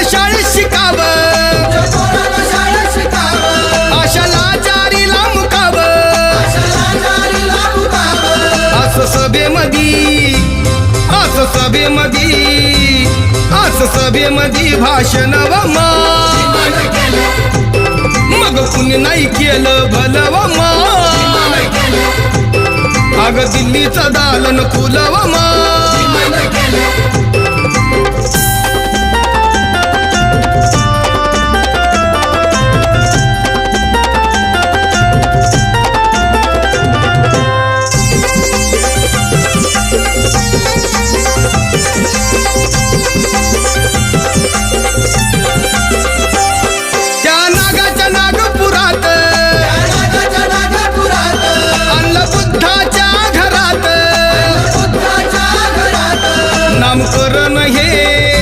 शाळेत शिकाव, आशाला जारीला मुकाव, असं सभेमधी, असं सभेमधी, असं सभेमधी भाषण व मग कुणी नाही केलं भलं व अग दिल्लीचं दालन खुलव